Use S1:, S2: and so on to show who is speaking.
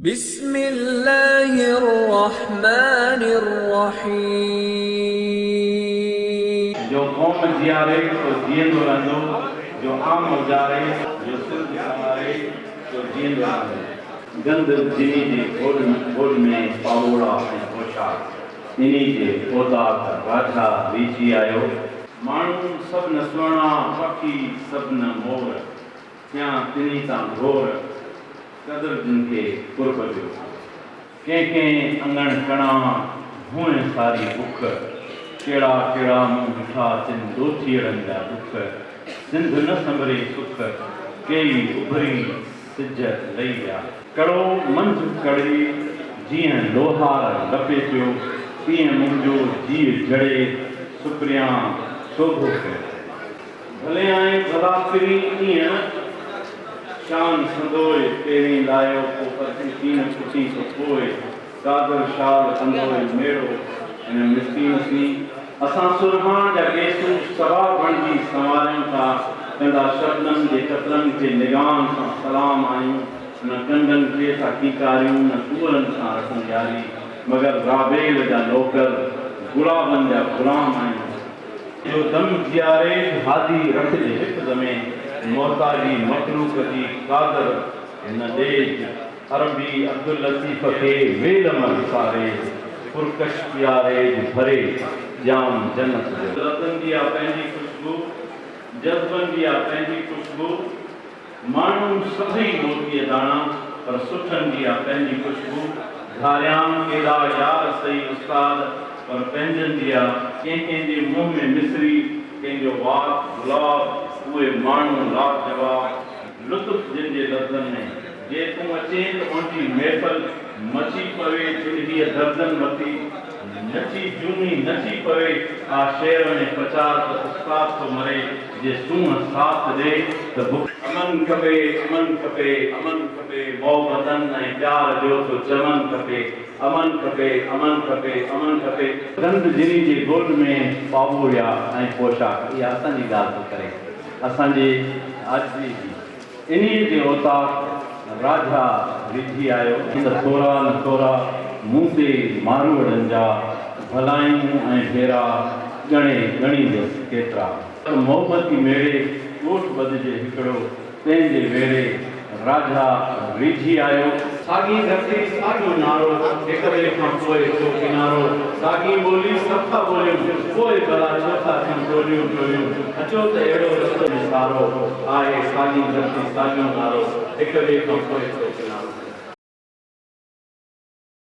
S1: बिस्मिल्लाहिर्रहमानिर्रहीम।
S2: जो कौम जियारे तो जीअंदो रहंदो, जो आम गुज़ारे, जो सिंध सवारे तो जीअंदो रहंदो। गंद जिनी जे गोड़ में पावोड़ा ऐं पोशाक, इन्ही जे औताक राजा रीची आयो। माण्हू सभु न सुहिणा, पखी सभु न मोर, थिया तिन्ही सां घोर, कदुर जिन खे कुर्ब जो। कंहिं अंगण कणा हुअं सारी बुख, कहिड़ा कहिड़ा मूं ॾिठा तिन ॾोथीअड़नि जा दुख। सिंध न संभरे सुख, कई उभरी सिज लही विया। कड़ो मंझ कड़ी जीअं लोहार लपे पियो, तीअं मुंहिंजो जीउ जड़े सुप्रिया शोभो कयो। भले आए भला फिरी ईअं शान संदोए, पहिरीं लायो पोइ पती कीन फुटी तो पोइ, कादर शाल कंदोए मेड़ो हिन मिस्कीन सी। असां सुरहान जा केसू सवा बणजी संवारियूं था, कंदा शबनम जे कतरनि खे निगाहनि सां सलाम आहियूं। न कंडनि खे था कीकारियूं, न सूरनि सां रखूं यारी, मगर राबेल जा नौकर, गुलाबनि जा गुलाम आहियूं। जो दम जियारे हादी रखिजे हिफ़्ज़ में, मोहताजी मखलूक जी कादर न ॾेज। अरबी अब्दुल लतीफ़ खे वेल मल सारे, पुरकश प्यारे भरे जाम जन्नत जो। लतनि जी आहे पंहिंजी ख़ुशबू, जज़्बनि जी आहे पंहिंजी ख़ुशबू। माण्हू सभई मोतीअ दाणा, पर सुठनि जी आहे पंहिंजी ख़ुशबू। धारियां केॾा यार सही उस्ताद, पर पंहिंजनि जी आहे। कंहिंजे मुंहं में मिसरी, कंहिंजो वात गुलाब, उहे माण्हू लाजवाब। लुत्फ़ जिन जे लफ़्ज़नि में, जे तूं अचे त उनजी महफ़िल मची पवे जिंदगीअ दर्दनि मथी, नची झूमी नची पवे आ शेर में प्रचार त उस्ताद थो मरे, जे सूंहं साथ ॾे त बुख। अमन खपे, अमन खपे, अमन खपे, मोहबतनि ऐं प्यार जो तो चमन खपे। अमन खपे, अमन खपे, अमन खपे। गंद जिनी जे गोड़ में पावोड़िया ऐं पोशाक, इहा असांजी ॻाल्हि थो करे। असांजे अॼु इन्ही जे औताक राजा रिझी आयो। न थोरा मूं ते मारवड़नि जा, भलायूं ऐं फेरा ॻणींदुसि केतिरा। मोहबती मेड़े ॻोठ ॿधिजे हिकिड़ो, तंहिंजे वेड़े राजा रिझी आयो। साॻी धरती साॻियो नारो, हिक ॿिए खां पोइ हिकु किनारो। साॻी ॿोली सफ़ा ॿोलियूं, पोइ भला चौथा थियूं टोलियूं टोलियूं। अचो त अहिड़ो रस्तो निसारो, आहे साॻी धरती साॻियो नारो, हिक ॿिए खां पोइ हिकु